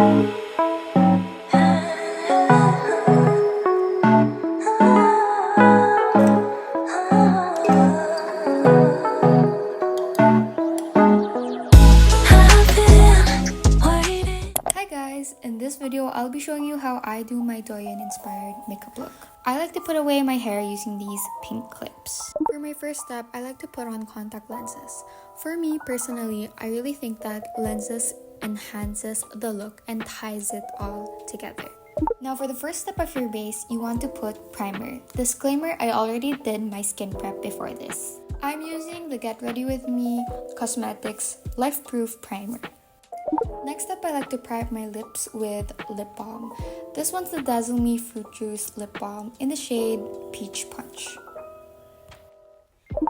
In this video, I'll be showing you how I do my DOUYIN inspired makeup look. I like to put away my hair using these pink clips. For my first step, I like to put on contact lenses. For me personally, I really think that lenses enhances the look and ties it all together. Now for the first step of your base, you want to put primer. Disclaimer, I already did my skin prep before this. I'm using the Get Ready With Me Cosmetics Life Proof Primer. Next up, I like to prime my lips with lip balm. This one's the Dazzle Me Fruit Juice Lip Balm in the shade Peach Punch.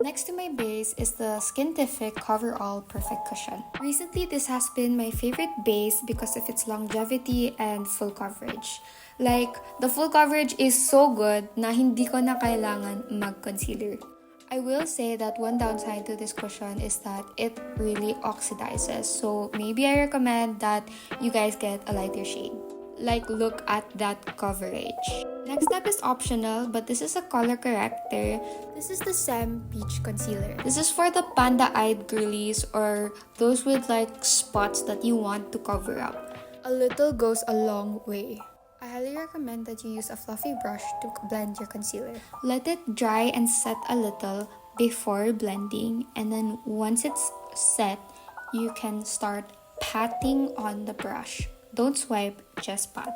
Next to my base is the Skintific Cover All Perfect Cushion. Recently, this has been my favorite base because of its longevity and full coverage. Like, the full coverage is so good na hindi ko na kailangan mag-concealer. I will say that one downside to this cushion is that it really oxidizes. So maybe I recommend that you guys get a lighter shade. Like, look at that coverage. Next up is optional, but this is a color corrector. This is the Sam Peach Concealer. This is for the panda-eyed girlies or those with like spots that you want to cover up. A little goes a long way. I highly recommend that you use a fluffy brush to blend your concealer. Let it dry and set a little before blending, and then once it's set, you can start patting on the brush. Don't swipe, just pat.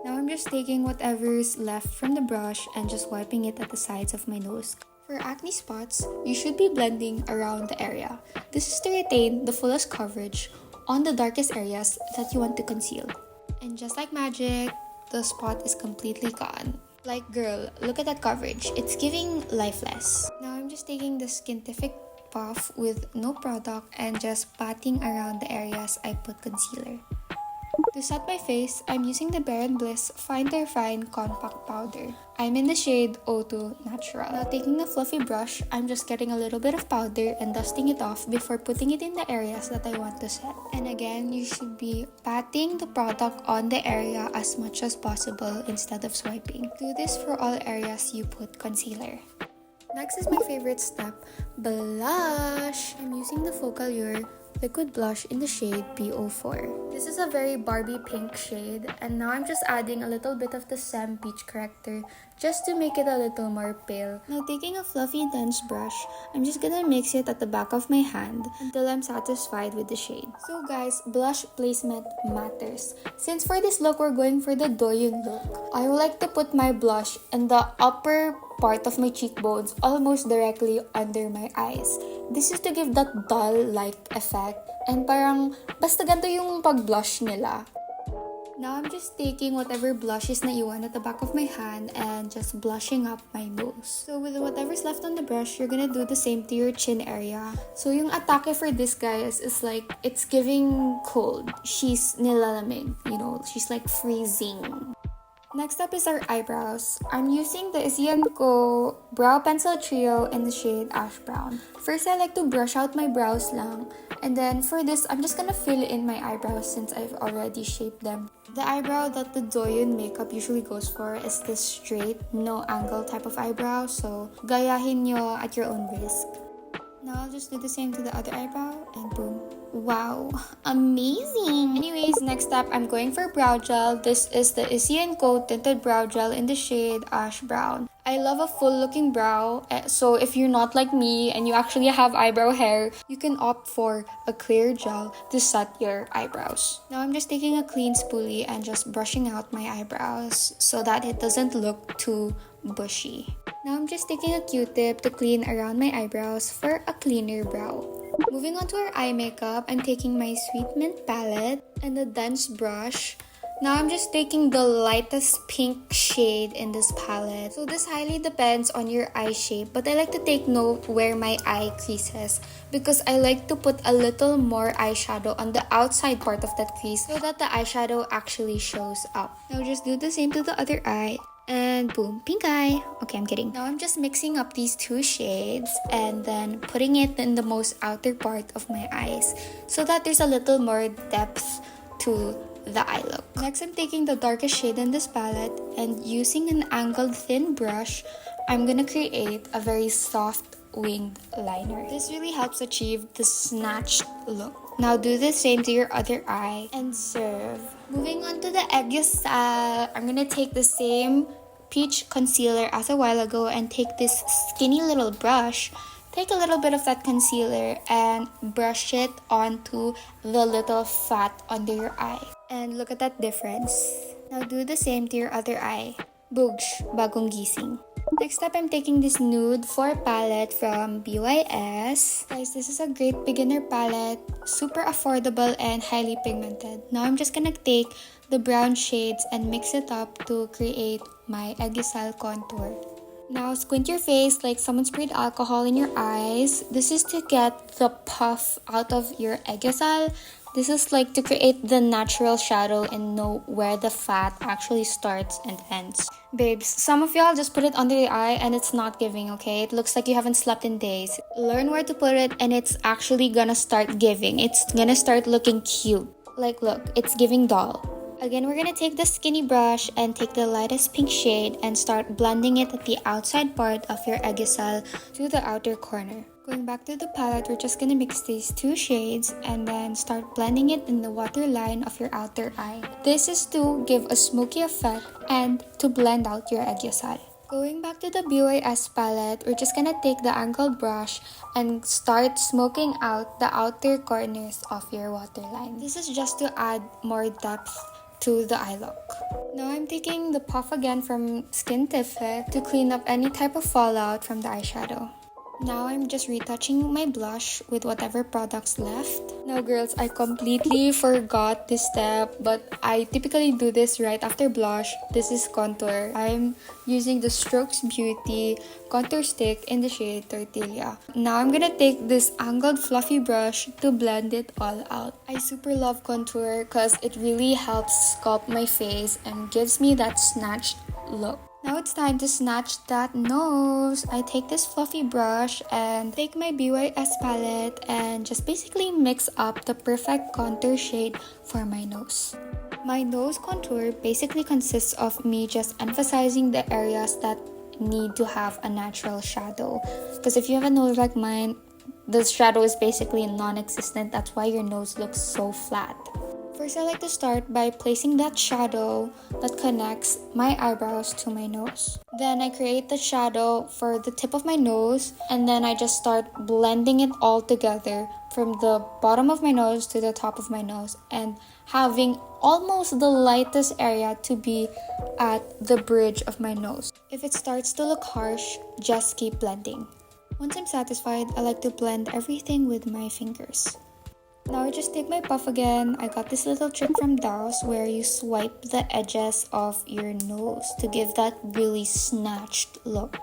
Now I'm just taking whatever's left from the brush and just wiping it at the sides of my nose. For acne spots, you should be blending around the area. This is to retain the fullest coverage on the darkest areas that you want to conceal. And just like magic, the spot is completely gone. Like, girl, look at that coverage. It's giving lifeless. Now I'm just taking the Skintific puff with no product and just patting around the areas I put concealer. To set my face, I'm using the Bare & Bliss Finder Fine Compact Powder. I'm in the shade O2 Natural. Now taking a fluffy brush, I'm just getting a little bit of powder and dusting it off before putting it in the areas that I want to set. And again, you should be patting the product on the area as much as possible instead of swiping. Do this for all areas you put concealer. Next is my favorite step, blush. I'm using the Focallure liquid blush in the shade PO4. This is a very Barbie pink shade, and now I'm just adding a little bit of the Sam Peach corrector just to make it a little more pale. Now taking a fluffy dense brush, I'm just gonna mix it at the back of my hand until I'm satisfied with the shade. So guys, blush placement matters. Since for this look we're going for the DOUYIN look, I would like to put my blush in the upper part of my cheekbones, almost directly under my eyes. This is to give that doll-like effect, and parang basta ganito yung pag-blush nila. Now I'm just taking whatever blushes na iwan at the back of my hand and just blushing up my nose. So with whatever's left on the brush, you're gonna do the same to your chin area. So yung atake for this guys is like, it's giving cold. She's nilalamig, you know, she's like freezing. Next up is our eyebrows. I'm using the Isianko Brow Pencil Trio in the shade Ash Brown. First, I like to brush out my brows lang. And then for this, I'm just gonna fill in my eyebrows since I've already shaped them. The eyebrow that the DOUYIN makeup usually goes for is this straight, no angle type of eyebrow. So, gayahin nyo at your own risk. Now I'll just do the same to the other eyebrow and boom. Wow, amazing! Anyways, next up, I'm going for brow gel. This is the Isianko Tinted Brow Gel in the shade Ash Brown. I love a full-looking brow, so if you're not like me and you actually have eyebrow hair, you can opt for a clear gel to set your eyebrows. Now I'm just taking a clean spoolie and just brushing out my eyebrows so that it doesn't look too bushy. Now I'm just taking a Q-tip to clean around my eyebrows for a cleaner brow. Moving on to our eye makeup, I'm taking my Sweet Mint palette and a dense brush. Now I'm just taking the lightest pink shade in this palette. So this highly depends on your eye shape, but I like to take note where my eye creases because I like to put a little more eyeshadow on the outside part of that crease so that the eyeshadow actually shows up. Now just do the same to the other eye. And boom, pink eye. Okay, I'm kidding. Now I'm just mixing up these two shades and then putting it in the most outer part of my eyes so that there's a little more depth to the eye look. Next, I'm taking the darkest shade in this palette and using an angled thin brush, I'm gonna create a very soft winged liner. This really helps achieve the snatched look. Now do the same to your other eye and serve. Moving on to the Aegosal, I'm gonna take the same peach concealer as a while ago and take this skinny little brush. Take a little bit of that concealer and brush it onto the little fat under your eye. And look at that difference. Now do the same to your other eye. Boogs, bagong gising. Next up, I'm taking this Nude 4 palette from BYS. Guys, this is a great beginner palette. Super affordable and highly pigmented. Now I'm just gonna take the brown shades and mix it up to create my Aegosal contour. Now squint your face like someone sprayed alcohol in your eyes. This is to get the puff out of your Aegosal. This is like to create the natural shadow and know where the fat actually starts and ends. Babes, some of y'all just put it under the eye and it's not giving, okay? It looks like you haven't slept in days. Learn where to put it and it's actually gonna start giving. It's gonna start looking cute. Like look, it's giving doll. Again, we're gonna take the skinny brush and take the lightest pink shade and start blending it at the outside part of your Aegosal to the outer corner. Going back to the palette, we're just gonna mix these two shades and then start blending it in the waterline of your outer eye. This is to give a smoky effect and to blend out your Aegosal. Going back to the BYS palette, we're just gonna take the angled brush and start smoking out the outer corners of your waterline. This is just to add more depth to the eye look. Now I'm taking the puff again from Skin Tiffet to clean up any type of fallout from the eyeshadow. Now I'm just retouching my blush with whatever products left. Now girls, I completely forgot this step, but I typically do this right after blush. This is contour. I'm using the Strokes Beauty contour stick in the shade Tortilla. Now I'm gonna take this angled fluffy brush to blend it all out. I super love contour because it really helps sculpt my face and gives me that snatched look. Now it's time to snatch that nose. I take this fluffy brush and take my BYS palette and just basically mix up the perfect contour shade for my nose. My nose contour basically consists of me just emphasizing the areas that need to have a natural shadow. Because if you have a nose like mine, the shadow is basically non-existent. That's why your nose looks so flat. First, I like to start by placing that shadow that connects my eyebrows to my nose. Then I create the shadow for the tip of my nose and then I just start blending it all together from the bottom of my nose to the top of my nose and having almost the lightest area to be at the bridge of my nose. If it starts to look harsh, just keep blending. Once I'm satisfied, I like to blend everything with my fingers. Now I just take my puff again. I got this little trick from Douse where you swipe the edges of your nose to give that really snatched look.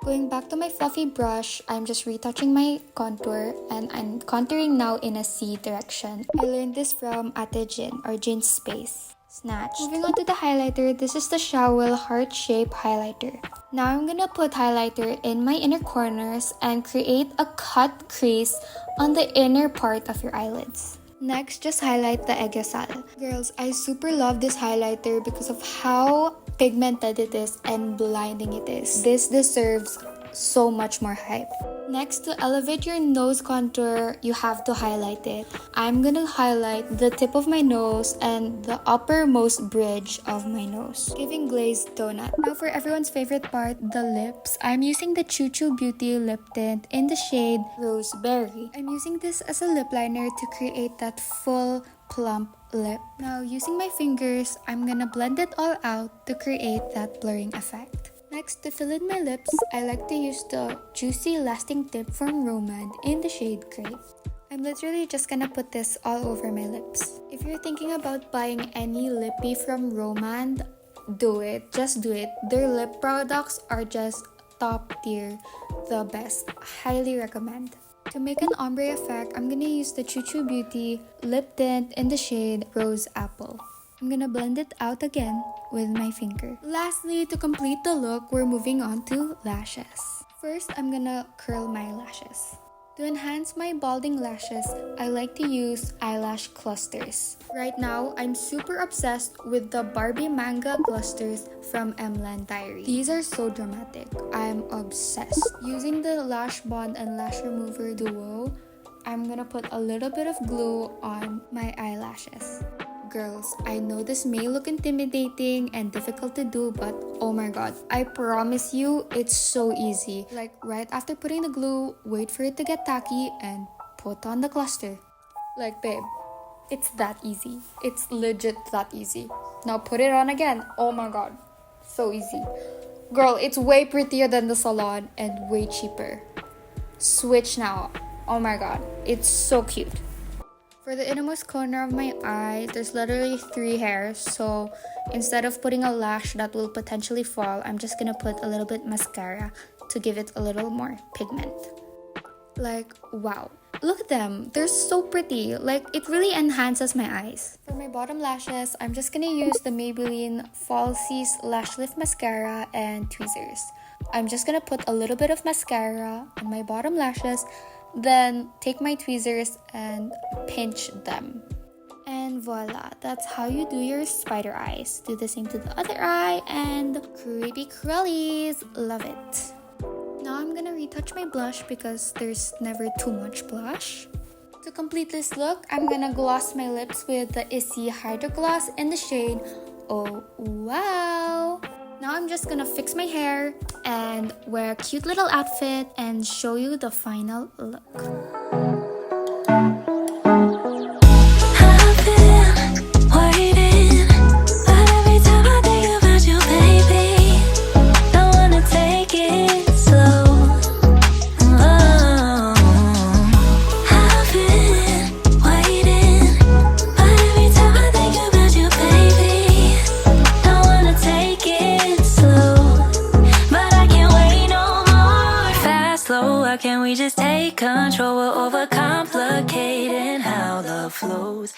Going back to my fluffy brush, I'm just retouching my contour and I'm contouring now in a C direction. I learned this from Ate Jin or Jin's Space. Snatch. Moving on to the highlighter, this is the Showell Heart Shape Highlighter. Now I'm gonna put highlighter in my inner corners and create a cut crease on the inner part of your eyelids. Next, just highlight the Aegosal. Girls, I super love this highlighter because of how pigmented it is and blinding it is. This deserves so much more hype. Next, to elevate your nose contour, you have to highlight it. I'm gonna highlight the tip of my nose and the uppermost bridge of my nose, giving glazed donut. Now for everyone's favorite part, the lips. I'm using the Choo Choo Beauty lip tint in the shade Roseberry. I'm using this as a lip liner to create that full plump lip. Now using my fingers, I'm gonna blend it all out to create that blurring effect. Next, to fill in my lips, I like to use the Juicy Lasting Tip from Romand in the shade Grey. I'm literally just gonna put this all over my lips. If you're thinking about buying any lippy from Romand, do it. Just do it. Their lip products are just top tier, the best. Highly recommend. To make an ombre effect, I'm gonna use the Choo Choo Beauty lip tint in the shade Rose Apple. I'm gonna blend it out again with my finger. Lastly, to complete the look, we're moving on to lashes. First, I'm gonna curl my lashes. To enhance my balding lashes, I like to use eyelash clusters. Right now, I'm super obsessed with the Barbie manga clusters from Emland Diary. These are so dramatic. I'm obsessed. Using the lash bond and lash remover duo, I'm gonna put a little bit of glue on my eyelashes. Girls, I know this may look intimidating and difficult to do, but oh my god, I promise you, it's so easy. Like right after putting the glue, wait for it to get tacky and put on the cluster. Like babe, it's that easy. It's legit that easy. Now put it on again. Oh my god, so easy. Girl, it's way prettier than the salon and way cheaper. Switch now. Oh my god, it's so cute. For the innermost corner of my eye, there's literally 3 hairs, so instead of putting a lash that will potentially fall, I'm just gonna put a little bit mascara to give it a little more pigment. Like, wow. Look at them. They're so pretty. Like, it really enhances my eyes. For my bottom lashes, I'm just gonna use the Maybelline Falsies Lash Lift Mascara and tweezers. I'm just gonna put a little bit of mascara on my bottom lashes, then take my tweezers and pinch them. And voila, that's how you do your spider eyes. Do the same to the other eye and creepy crawlies. Love it. Now I'm gonna retouch my blush because there's never too much blush. To complete this look, I'm gonna gloss my lips with the Issey Hydro Gloss in the shade Oh Wow. Now I'm just gonna fix my hair and wear a cute little outfit and show you the final look. I've been waiting, but every time I think about you, baby, don't wanna take it slow. Oh, I've been waiting, but every time I think about you, baby, don't wanna take it slow. But I can't wait no more. Fast, slow, why can't we just take control? We're overcomplicating how love flows.